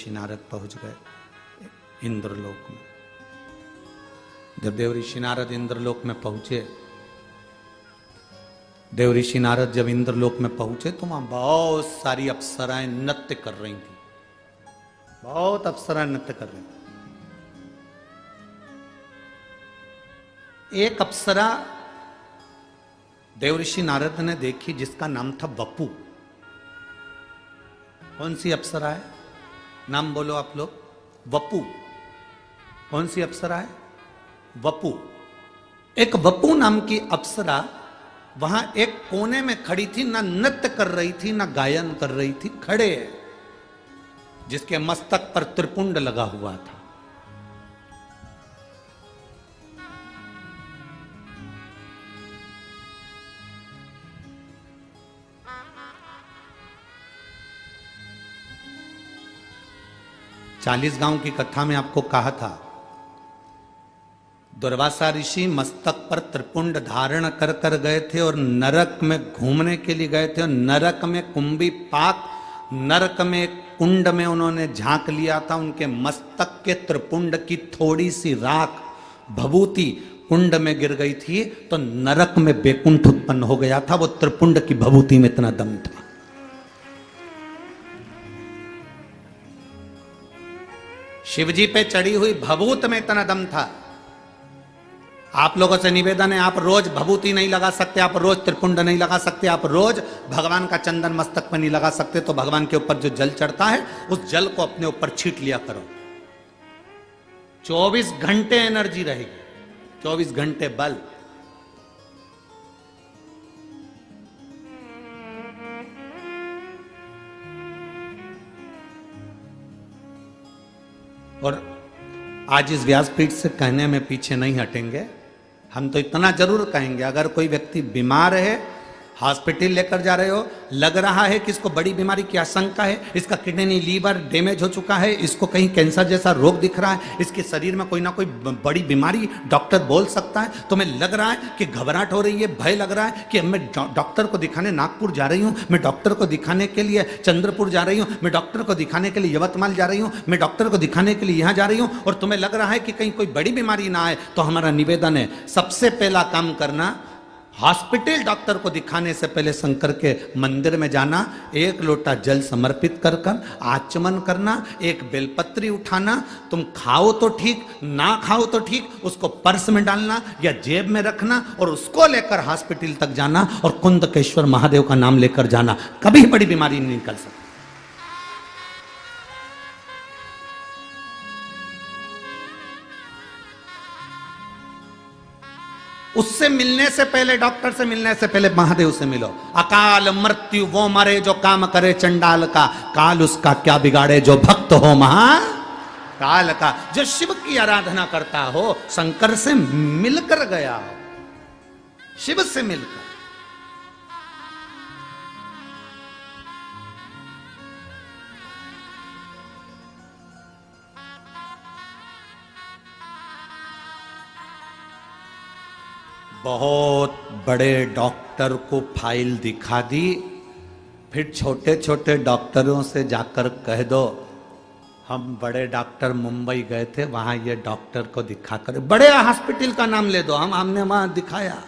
ऋषि नारद पहुंच गए इंद्रलोक में। जब देव ऋषि नारद इंद्रलोक में पहुंचे, देव ऋषि नारद जब इंद्रलोक में पहुंचे तो वहां बहुत सारी अप्सराएं नृत्य कर रही थी, बहुत अप्सराएं नृत्य कर रही थी। एक अप्सरा देव ऋषि नारद ने देखी जिसका नाम था वपु। कौन सी अप्सरा है? नाम बोलो आप लोग। वपु। कौन सी अप्सरा है? वपु। एक वपु नाम की अप्सरा वहां एक कोने में खड़ी थी, ना नृत्य कर रही थी ना गायन कर रही थी, खड़े, जिसके मस्तक पर त्रिपुंड लगा हुआ था। चालीसगांव की कथा में आपको कहा था, दुर्वासा ऋषि मस्तक पर त्रिपुंड धारण कर कर गए थे और नरक में घूमने के लिए गए थे। और नरक में कुंभी पाक, नरक में कुंड में उन्होंने झांक लिया था। उनके मस्तक के त्रिपुंड की थोड़ी सी राख भभूति कुंड में गिर गई थी तो नरक में बेकुंठ उत्पन्न हो गया था। वो त्रिपुंड की भभूति में इतना दम था। शिवजी पे चढ़ी हुई भभूत में इतना दम था। आप लोगों से निवेदन है, आप रोज भभूति नहीं लगा सकते, आप रोज त्रिपुंड नहीं लगा सकते, आप रोज भगवान का चंदन मस्तक पर नहीं लगा सकते, तो भगवान के ऊपर जो जल चढ़ता है उस जल को अपने ऊपर छीट लिया करो। 24 घंटे एनर्जी रहेगी, 24 घंटे बल। और आज इस व्यासपीठ से कहने में पीछे नहीं हटेंगे। हम तो इतना जरूर कहेंगे, अगर कोई व्यक्ति बीमार है, हॉस्पिटल लेकर जा रहे हो, लग रहा है कि इसको बड़ी बीमारी की आशंका है, इसका किडनी लीवर डैमेज हो चुका है, इसको कहीं कैंसर जैसा रोग दिख रहा है, इसके शरीर में कोई ना कोई बड़ी बीमारी डॉक्टर बोल सकता है, तुम्हें लग रहा है कि घबराहट हो रही है, भय लग रहा है कि मैं डॉक्टर को दिखाने नागपुर जा रही हूँ, मैं डॉक्टर को दिखाने के लिए चंद्रपुर जा रही हूँ, मैं डॉक्टर को दिखाने के लिए यवतमाल जा रही हूँ, मैं डॉक्टर को दिखाने के लिए यहाँ जा रही हूँ, और तुम्हें लग रहा है कि कहीं कोई बड़ी बीमारी ना आए, तो हमारा निवेदन है, सबसे पहला काम करना, हॉस्पिटल डॉक्टर को दिखाने से पहले शंकर के मंदिर में जाना, एक लोटा जल समर्पित कर कर आचमन करना, एक बेलपत्री उठाना, तुम खाओ तो ठीक, ना खाओ तो ठीक, उसको पर्स में डालना या जेब में रखना और उसको लेकर हॉस्पिटल तक जाना और कुंदकेश्वर महादेव का नाम लेकर जाना। कभी बड़ी बीमारी नहीं निकल सकती। उससे मिलने से पहले, डॉक्टर से मिलने से पहले महादेव से मिलो। अकाल मृत्यु वो मरे जो काम करे चंडाल का, काल उसका क्या बिगाड़े जो भक्त हो महा काल का। जो शिव की आराधना करता हो, शंकर से मिलकर गया हो, शिव से मिलकर। बहुत बड़े डॉक्टर को फाइल दिखा दी, फिर छोटे छोटे डॉक्टरों से जाकर कह दो हम बड़े डॉक्टर मुंबई गए थे, वहां ये डॉक्टर को दिखाकर, बड़े हॉस्पिटल का नाम ले दो, हमने वहां दिखाया।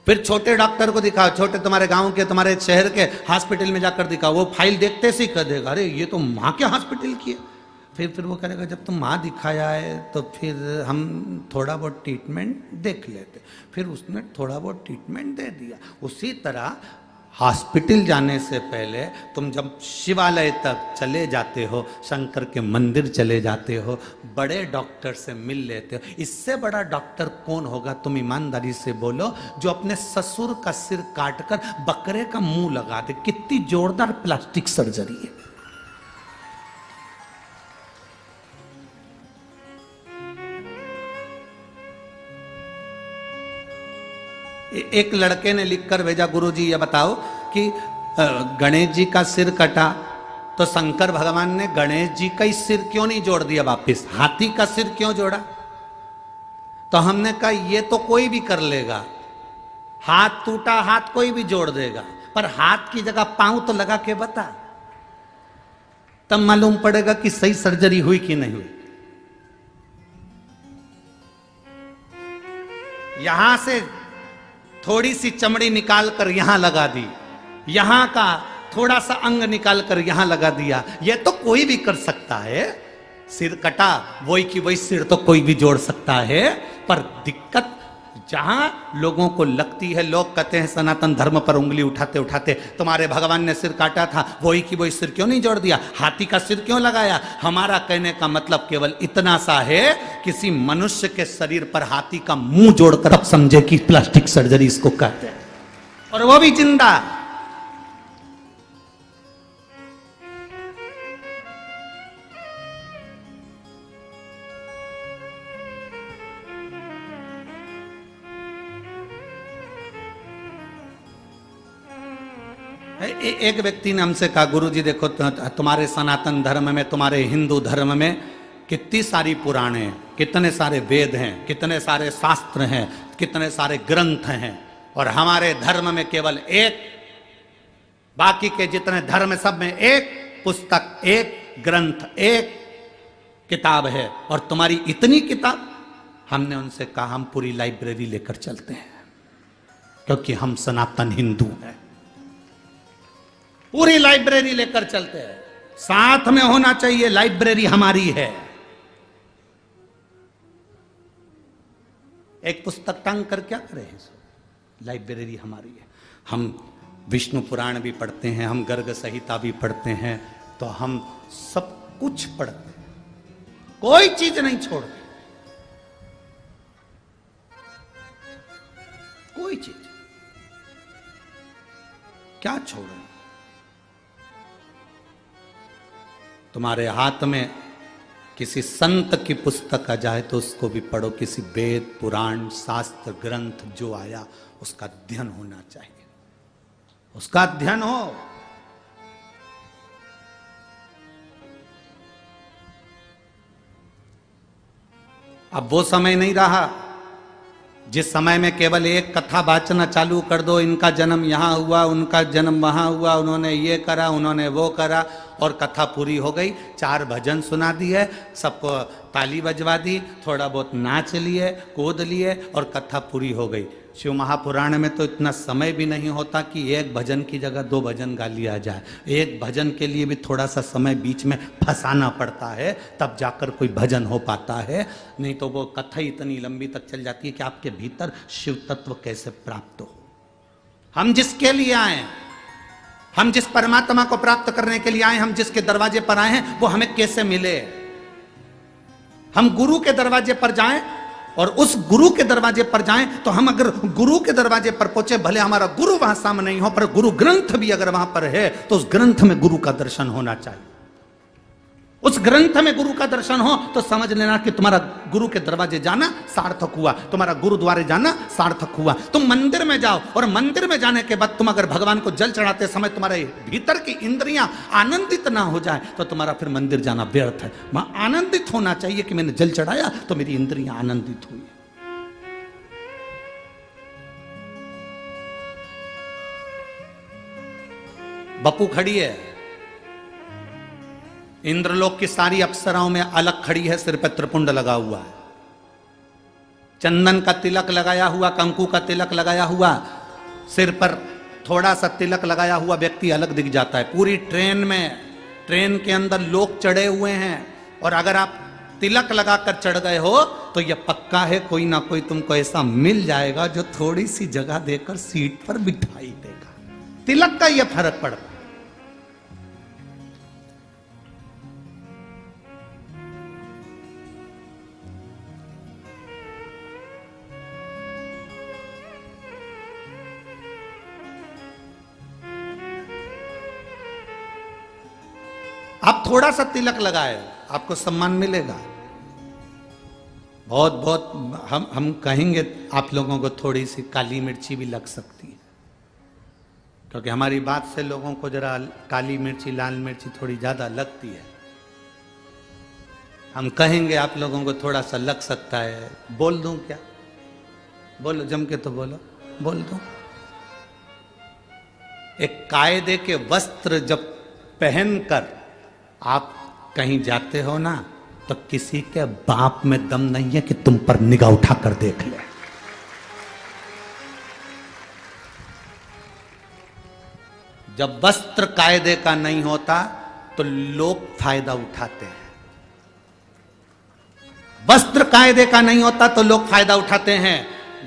फिर छोटे डॉक्टर को दिखाओ, छोटे तुम्हारे गांव के, तुम्हारे शहर के हॉस्पिटल में जाकर दिखाओ। वो फाइल देखते से ही कह देगा अरे ये तो वहां के हॉस्पिटल की है। फिर वो करेगा जब तुम वहाँ दिखाया है तो फिर हम थोड़ा बहुत ट्रीटमेंट देख लेते। फिर उसने थोड़ा बहुत ट्रीटमेंट दे दिया। उसी तरह हॉस्पिटल जाने से पहले तुम जब शिवालय तक चले जाते हो, शंकर के मंदिर चले जाते हो, बड़े डॉक्टर से मिल लेते हो। इससे बड़ा डॉक्टर कौन होगा? तुम ईमानदारी से बोलो, जो अपने ससुर का सिर काटकर बकरे का मुंह लगा दे। कितनी जोरदार प्लास्टिक सर्जरी है। एक लड़के ने लिखकर भेजा, गुरुजी ये बताओ कि गणेश जी का सिर कटा तो शंकर भगवान ने गणेश जी का ही सिर क्यों नहीं जोड़ दिया वापिस, हाथी का सिर क्यों जोड़ा? तो हमने कहा ये तो कोई भी कर लेगा, हाथ टूटा हाथ कोई भी जोड़ देगा, पर हाथ की जगह पांव तो लगा के बता। तब मालूम पड़ेगा कि सही सर्जरी हुई कि नहीं हुई। यहां से थोड़ी सी चमड़ी निकाल कर यहां लगा दी, यहां का थोड़ा सा अंग निकाल कर यहां लगा दिया, यह तो कोई भी कर सकता है। सिर कटा, वही की वही सिर तो कोई भी जोड़ सकता है। पर दिक्कत जहां लोगों को लगती है, लोग कहते हैं सनातन धर्म पर उंगली उठाते उठाते, तुम्हारे भगवान ने सिर काटा था, वही की वही सिर क्यों नहीं जोड़ दिया, हाथी का सिर क्यों लगाया। हमारा कहने का मतलब केवल इतना सा है, किसी मनुष्य के शरीर पर हाथी का मुंह जोड़कर अब समझे कि प्लास्टिक सर्जरी इसको कहते हैं, और वो भी जिंदा। एक व्यक्ति ने हमसे कहा, गुरुजी देखो तुम्हारे सनातन धर्म में, तुम्हारे हिंदू धर्म में कितनी सारी पुराणे हैं, कितने सारे वेद हैं, कितने सारे शास्त्र हैं, कितने सारे ग्रंथ हैं, और हमारे धर्म में केवल एक, बाकी के जितने धर्म सब में एक पुस्तक, एक ग्रंथ, एक किताब है, और तुम्हारी इतनी किताब। हमने उनसे कहा हम पूरी लाइब्रेरी लेकर चलते हैं, क्योंकि हम सनातन हिंदू हैं। पूरी लाइब्रेरी लेकर चलते हैं, साथ में होना चाहिए, लाइब्रेरी हमारी है। एक पुस्तक टांग कर क्या करें, लाइब्रेरी हमारी है। हम विष्णु पुराण भी पढ़ते हैं, हम गर्ग संहिता भी पढ़ते हैं, तो हम सब कुछ पढ़ते हैं, कोई चीज नहीं छोड़ते, कोई चीज क्या छोड़े। तुम्हारे हाथ में किसी संत की पुस्तक आ जाए तो उसको भी पढ़ो, किसी वेद पुराण शास्त्र ग्रंथ जो आया उसका अध्ययन होना चाहिए, उसका अध्ययन हो। अब वो समय नहीं रहा जिस समय में केवल एक कथा वाचना चालू कर दो, इनका जन्म यहां हुआ, उनका जन्म वहां हुआ, उन्होंने ये करा, उन्होंने वो करा, और कथा पूरी हो गई। 4 भजन सुना दिए, सबको ताली बजवा दी, थोड़ा बहुत नाच लिए, कूद लिए, और कथा पूरी हो गई। शिव महापुराण में तो इतना समय भी नहीं होता कि एक भजन की जगह 2 भजन गा लिया जाए। एक भजन के लिए भी थोड़ा सा समय बीच में फंसाना पड़ता है, तब जाकर कोई भजन हो पाता है, नहीं तो वो कथा इतनी लंबी तक चल जाती है कि आपके भीतर शिव तत्व कैसे प्राप्त हो। हम जिसके लिए आए, हम जिस परमात्मा को प्राप्त करने के लिए आए, हम जिसके दरवाजे पर आए हैं, वो हमें कैसे मिले। हम गुरु के दरवाजे पर जाएं, और उस गुरु के दरवाजे पर जाएं, तो हम अगर गुरु के दरवाजे पर पहुंचे, भले हमारा गुरु वहां सामने नहीं हो, पर गुरु ग्रंथ भी अगर वहां पर है, तो उस ग्रंथ में गुरु का दर्शन होना चाहिए। उस ग्रंथ में गुरु का दर्शन हो तो समझ लेना कि तुम्हारा गुरु के दरवाजे जाना सार्थक हुआ, तुम्हारा गुरुद्वारे जाना सार्थक हुआ। तुम मंदिर में जाओ, और मंदिर में जाने के बाद तुम अगर भगवान को जल चढ़ाते समय तुम्हारे भीतर की इंद्रियां आनंदित ना हो जाए, तो तुम्हारा फिर मंदिर जाना व्यर्थ है। वहां आनंदित होना चाहिए कि मैंने जल चढ़ाया तो मेरी इंद्रियां आनंदित हुई। बपू खड़ी है, इंद्रलोक की सारी अप्सराओं में अलग खड़ी है, सिर पर त्रिपुंड लगा हुआ है, चंदन का तिलक लगाया हुआ, कंकु का तिलक लगाया हुआ, सिर पर थोड़ा सा तिलक लगाया हुआ व्यक्ति अलग दिख जाता है। पूरी ट्रेन में, ट्रेन के अंदर लोग चढ़े हुए हैं, और अगर आप तिलक लगाकर चढ़ गए हो तो यह पक्का है कोई ना कोई तुमको ऐसा मिल जाएगा जो थोड़ी सी जगह देकर सीट पर बिठाई देगा। तिलक का यह फर्क पड़ता है। आप थोड़ा सा तिलक लगाए, आपको सम्मान मिलेगा। बहुत बहुत हम कहेंगे आप लोगों को थोड़ी सी काली मिर्ची भी लग सकती है, क्योंकि हमारी बात से लोगों को जरा काली मिर्ची लाल मिर्ची थोड़ी ज्यादा लगती है। हम कहेंगे आप लोगों को थोड़ा सा लग सकता है। बोल दूं क्या? बोलो, जम के तो बोलो, बोल दूं। एक कायदे के वस्त्र जब पहनकर आप कहीं जाते हो ना तो किसी के बाप में दम नहीं है कि तुम पर निगाह उठाकर देख ले। जब वस्त्र कायदे का नहीं होता तो लोग फायदा उठाते हैं। वस्त्र कायदे का नहीं होता तो लोग फायदा उठाते हैं।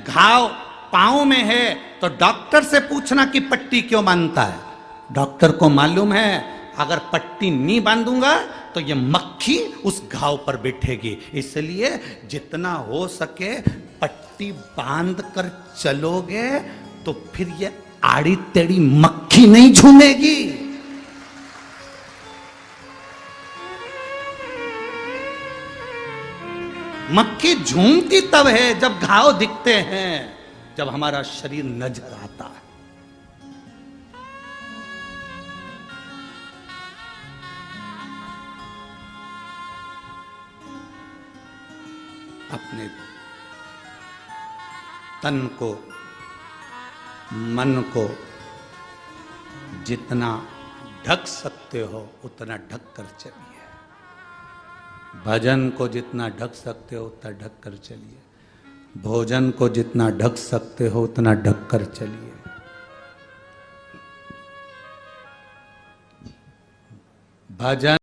घाव पांव में है तो डॉक्टर से पूछना कि पट्टी क्यों बांधता है। डॉक्टर को मालूम है अगर पट्टी नहीं बांधूंगा तो ये मक्खी उस घाव पर बैठेगी, इसलिए जितना हो सके पट्टी बांध कर चलोगे तो फिर ये आड़ी टेढ़ी मक्खी नहीं झूमेगी। मक्खी झूमती तब है जब घाव दिखते हैं, जब हमारा शरीर नजर आता है। अपने तन को मन को जितना ढक सकते हो उतना ढक कर चलिए। भजन को जितना ढक सकते हो उतना ढक कर चलिए। भोजन को जितना ढक सकते हो उतना ढक कर चलिए। भजन